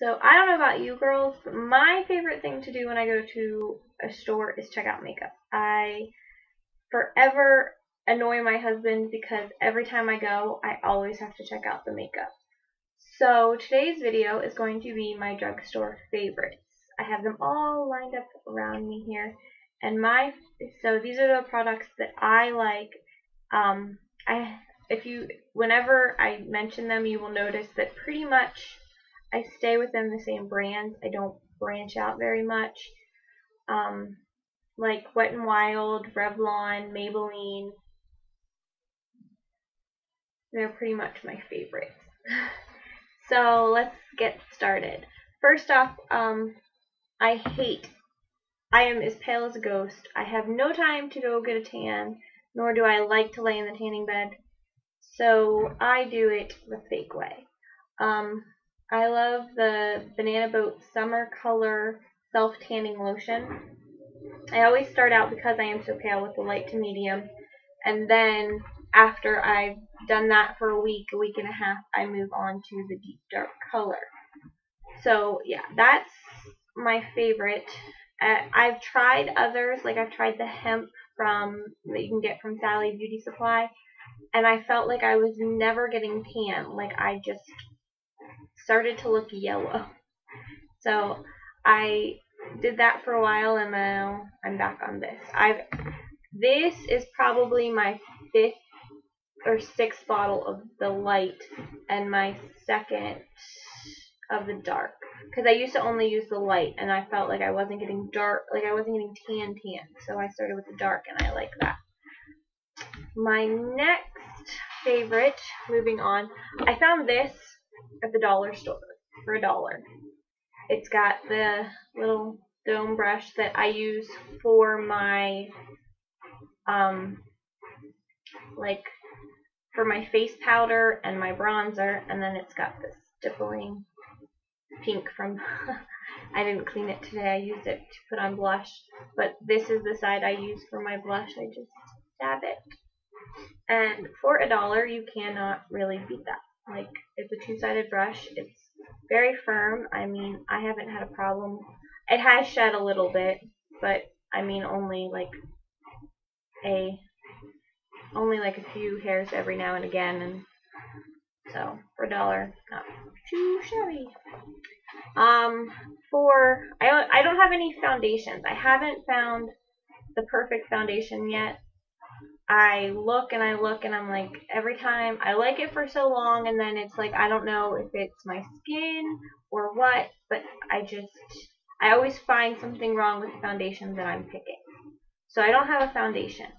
So I don't know about you girls, but my favorite thing to do when I go to a store is check out makeup. I forever annoy my husband because every time I go, I always have to check out the makeup. So today's video is going to be my drugstore favorites. I have them all lined up around me here, and so these are the products that I like. Um, whenever I mention them, you will notice that pretty much I stay within the same brands. I don't branch out very much. Like Wet n Wild, Revlon, Maybelline, they're pretty much my favorites. So let's get started. First off, I am as pale as a ghost. I have no time to go get a tan, nor do I like to lay in the tanning bed. So I do it the fake way. I love the Banana Boat Summer Color Self-Tanning Lotion. I always start out, because I am so pale, with the light to medium, and then after I've done that for a week and a half, I move on to the deep dark color. So yeah, that's my favorite. I've tried others, like I've tried the hemp that you can get from Sally Beauty Supply, and I felt like I was never getting tan. Like I just started to look yellow. So I did that for a while, and now I'm back on this. This is probably my 5th or 6th bottle of the light and my 2nd of the dark, because I used to only use the light and I felt like I wasn't getting dark, like I wasn't getting tan, so I started with the dark, and I like that. My next favorite, moving on, I found this at the dollar store for $1. It's got the little dome brush that I use for my for my face powder and my bronzer, and then it's got this stippling pink from I didn't clean it today. I used it to put on blush, but this is the side I use for my blush. I just dab it, and for $1 you cannot really beat that. Like, it's a two-sided brush. It's very firm. I mean, I haven't had a problem. It has shed a little bit, but I mean only like a few hairs every now and again, and so for $1, not too shabby. I don't have any foundations. I haven't found the perfect foundation yet. I look and I look, and I'm like, every time I like it for so long, and then it's like, I don't know if it's my skin or what, but I always find something wrong with the foundation that I'm picking. So I don't have a foundation.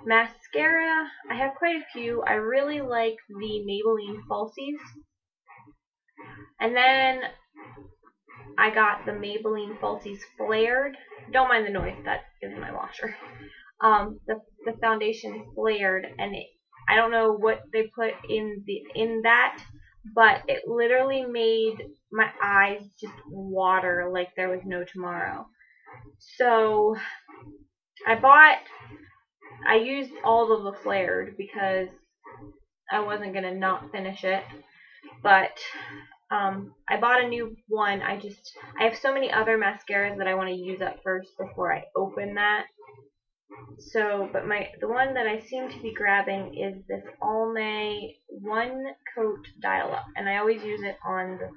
Mascara, I have quite a few. I really like the Maybelline Falsies. And then I got the Maybelline Falsies Flared. Don't mind the noise, that is my washer. The foundation Flared, and I don't know what they put in that, but it literally made my eyes just water like there was no tomorrow. So I used all of the Flared because I wasn't gonna not finish it, but I bought a new one. I have so many other mascaras that I want to use up first before I open that. So, but the one that I seem to be grabbing is this Almay One Coat Dial Up, and I always use it on the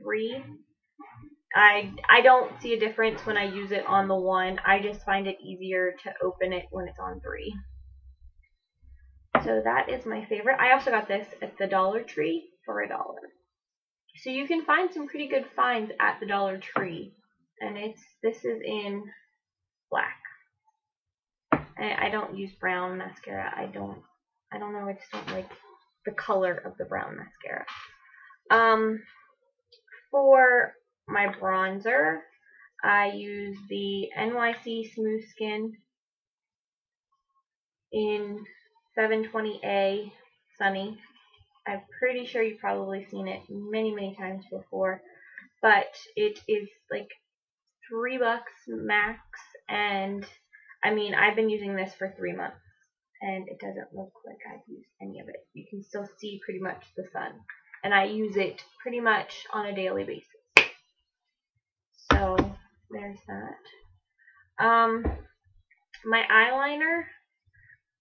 3. I don't see a difference when I use it on the 1. I just find it easier to open it when it's on 3. So that is my favorite. I also got this at the Dollar Tree for $1. So you can find some pretty good finds at the Dollar Tree, and this is in black. I don't use brown mascara. I don't know. I just don't like the color of the brown mascara. For my bronzer, I use the NYC Smooth Skin in 720A Sunny. I'm pretty sure you've probably seen it many, many times before, but it is like $3 max, and I mean, I've been using this for 3 months, and it doesn't look like I've used any of it. You can still see pretty much the sun, and I use it pretty much on a daily basis. there's that. My eyeliner,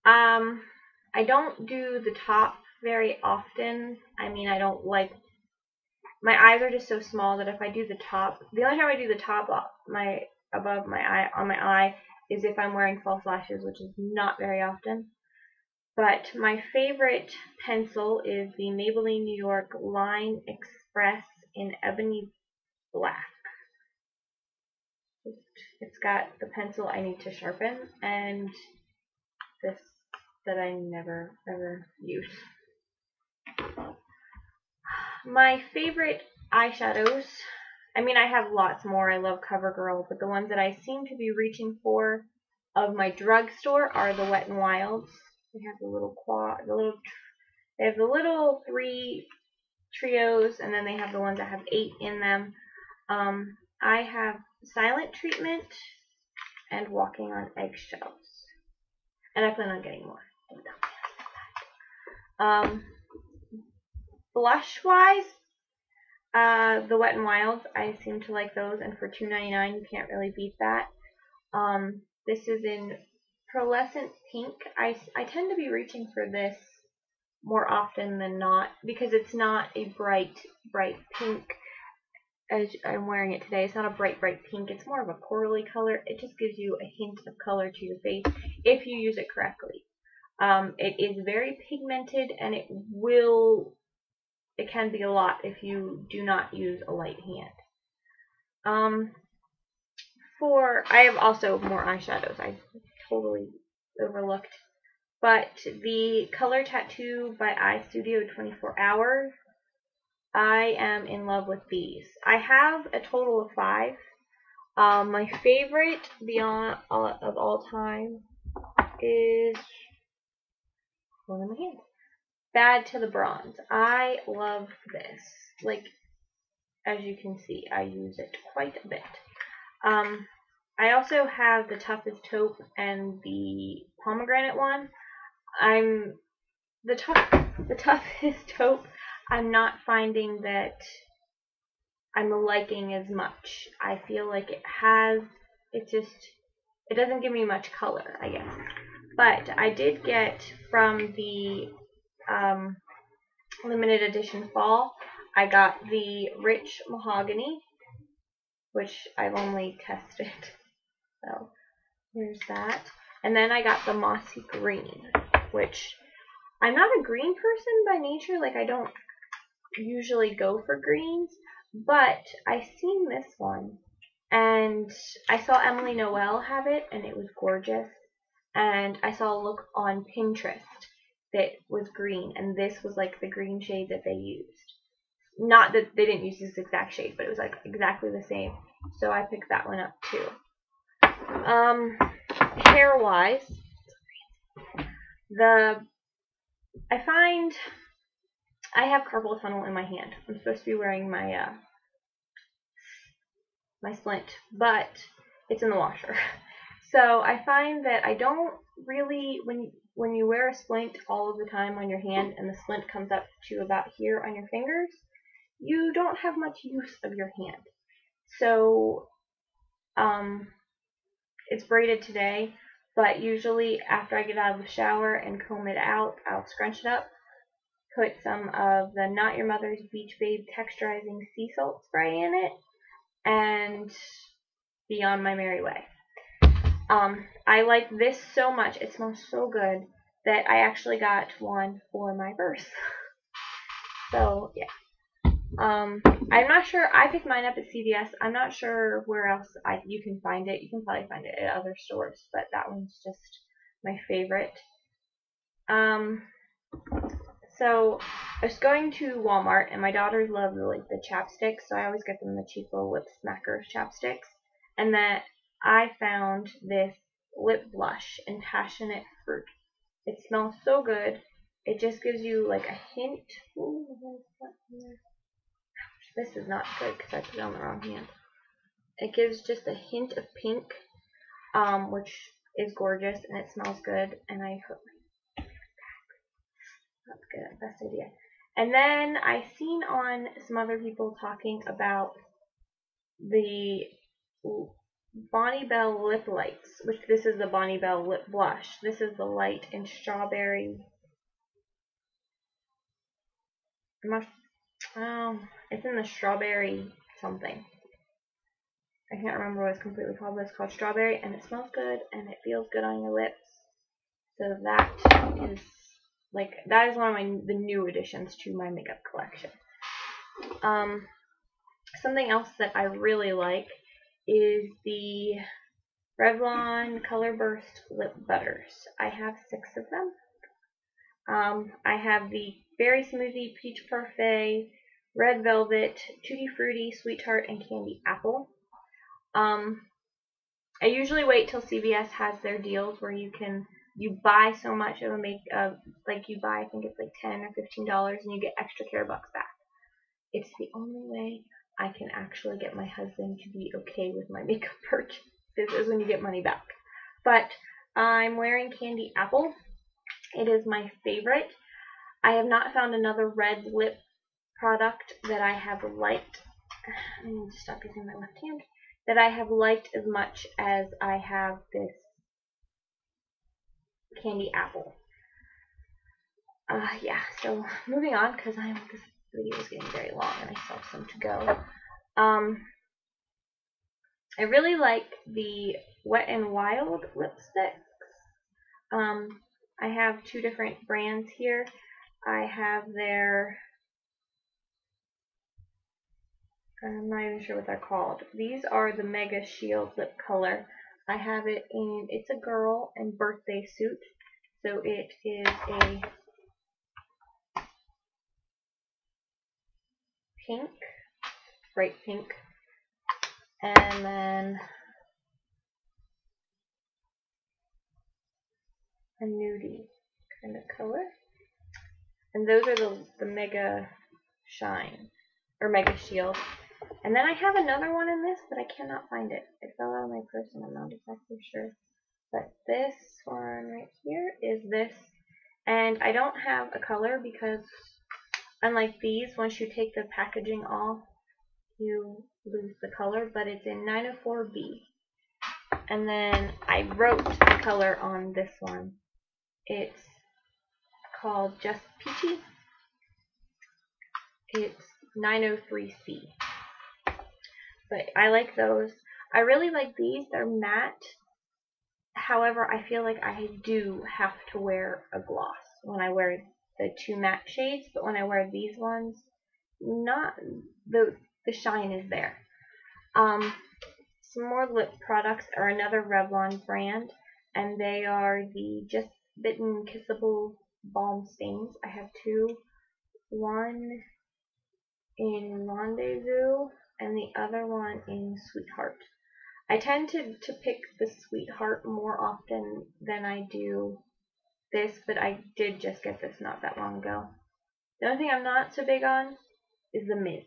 I don't do the top very often. I mean, I don't like, my eyes are just so small that if I do the top, the only time I do the top above my eye, on my eye, is if I'm wearing false lashes, which is not very often. But my favorite pencil is the Maybelline New York Line Express in Ebony Black. It's got the pencil I need to sharpen, and this that I never ever use. My favorite eyeshadows, I mean, I have lots more. I love CoverGirl, but the ones that I seem to be reaching for of my drugstore are the Wet n Wilds. They have the little they have the little 3 trios, and then they have the ones that have 8 in them. I have Silent Treatment and Walking on Eggshells, and I plan on getting more. Blush-wise, the Wet n Wilds, I seem to like those, and for $2.99 you can't really beat that. This is in Pearlescent Pink. I tend to be reaching for this more often than not, because it's not a bright pink as I'm wearing it today. It's not a bright pink. It's more of a corally color. It just gives you a hint of color to your face if you use it correctly. It is very pigmented, and it can be a lot if you do not use a light hand. I have also more eyeshadows. I totally overlooked. But the Color Tattoo by Eye Studio 24 Hours, I am in love with these. I have a total of 5. My favorite beyond of all time is one in my hand. Bad to the Bronze. I love this. Like, as you can see, I use it quite a bit. I also have the Toughest Taupe and the pomegranate one. The Toughest Taupe, I'm not finding that I'm liking as much. I feel like it doesn't give me much color, I guess. But I did get from the limited edition fall, I got the Rich Mahogany, which I've only tested. So here's that. And then I got the Mossy Green, which I'm not a green person by nature. Like, I don't usually go for greens, but I seen this one, and I saw Emily Noel have it, and it was gorgeous. And I saw a look on Pinterest that was green, and this was like the green shade that they used. Not that they didn't use this exact shade, but it was like exactly the same. So I picked that one up too. Hair wise, I find I have carpal tunnel in my hand. I'm supposed to be wearing my my splint, but it's in the washer. So I find that I don't really, when you wear a splint all of the time on your hand and the splint comes up to about here on your fingers, you don't have much use of your hand. So it's braided today, but usually after I get out of the shower and comb it out, I'll scrunch it up, put some of the Not Your Mother's Beach Babe Texturizing Sea Salt Spray in it, and be on my merry way. I like this so much, it smells so good, that I actually got one for my purse. So, yeah. I'm not sure, I picked mine up at CVS. I'm not sure where else you can find it. You can probably find it at other stores, but that one's just my favorite. So I was going to Walmart, and my daughters love the chapsticks, so I always get them the cheap little Lip Smackers chapsticks. And then I found this lip blush in Passionate Fruit. It smells so good. It just gives you like a hint. Ooh, this is not good because I put it on the wrong hand. It gives just a hint of pink, which is gorgeous, and it smells good. And I hurt my back. That's good. Best idea. And then I seen on some other people talking about the Bonnie Bell Lip Lights, which this is the Bonnie Bell Lip Blush. This is the light in strawberry. It's in the strawberry something. I can't remember what it's completely called, but it's called strawberry, and it smells good, and it feels good on your lips. So that is one of the new additions to my makeup collection. Something else that I really like is the Revlon Color Burst Lip Butters. I have 6 of them. I have the Berry Smoothie, Peach Parfait, Red Velvet, Tutti Frutti, Sweetheart, and Candy Apple. I usually wait till CVS has their deals where you buy so much of a like you buy, I think it's like $10 or $15, and you get extra care bucks back. It's the only way I can actually get my husband to be okay with my makeup purchase, is when you get money back. But I'm wearing Candy Apple. It is my favorite. I have not found another red lip product that I have liked. I need to stop using my left hand. That I have liked as much as I have this Candy Apple. Yeah, so moving on, because this video is getting very long and I still have some to go. I really like the Wet n Wild lipsticks. I have 2 different brands here. I have their, I'm not even sure what they're called. These are the Mega Shield Lip Color. I have it in It's a Girl and Birthday Suit. So it is a pink, bright pink, and then a nudie kind of color. And those are the Mega Shine, or Mega Shield. And then I have another one in this, but I cannot find it. It fell out of my purse and I'm not exactly sure. But this one right here is this. And I don't have a color because unlike these, once you take the packaging off, you lose the color, but it's in 904B. And then I wrote the color on this one. It's called Just Peachy. It's 903C. But I like those. I really like these. They're matte. However, I feel like I do have to wear a gloss when I wear the 2 matte shades, but when I wear these ones, not the shine is there. Some more lip products are another Revlon brand, and they are the Just Bitten Kissable Balm Stains. I have 2. One in Rendezvous and the other one in Sweetheart. I tend to pick the Sweetheart more often than I do this, but I did just get this not that long ago. The only thing I'm not so big on is the mint.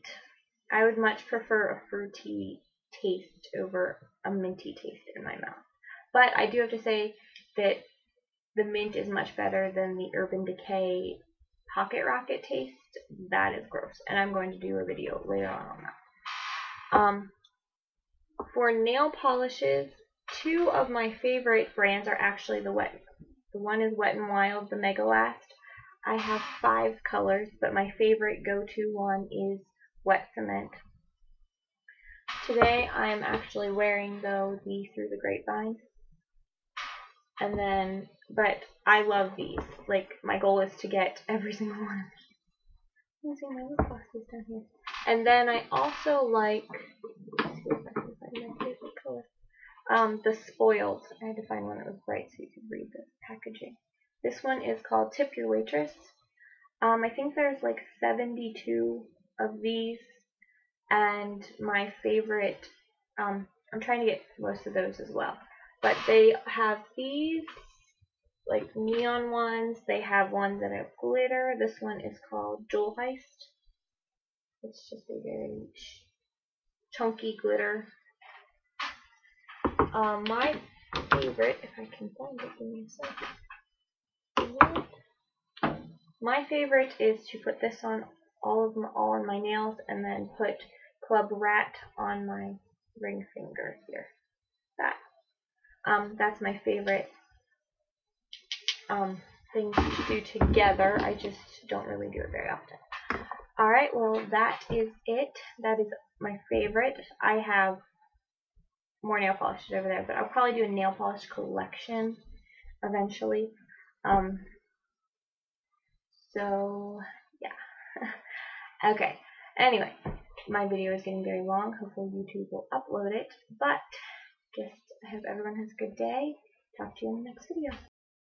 I would much prefer a fruity taste over a minty taste in my mouth. But I do have to say that the mint is much better than the Urban Decay Pocket Rocket taste. That is gross, and I'm going to do a video later on that. For nail polishes, 2 of my favorite brands are actually the one is Wet n Wild, the Mega Last. I have 5 colors, but my favorite go-to one is Wet Cement. Today I am actually wearing though the Through the Grapevine. And then, but I love these. Like, my goal is to get every single one of these. I'm using my lip glosses down here. And then I also like, let's see if I can find my favorite color. The Spoiled. I had to find one that was bright so you could read the packaging. This one is called Tip Your Waitress. I think there's like 72 of these, and my favorite, I'm trying to get most of those as well. But they have these like neon ones. They have ones that have glitter. This one is called Jewel Heist. It's just a very chunky glitter. My favorite, if I can find it, give me a second. My favorite is to put this on all on my nails, and then put Club Rat on my ring finger here. that. That's my favorite thing to do together. I just don't really do it very often. Alright, well that is it. That is my favorite. I have more nail polishes over there, but I'll probably do a nail polish collection eventually. So yeah. Okay. Anyway, my video is getting very long. Hopefully YouTube will upload it. But I hope everyone has a good day. Talk to you in the next video.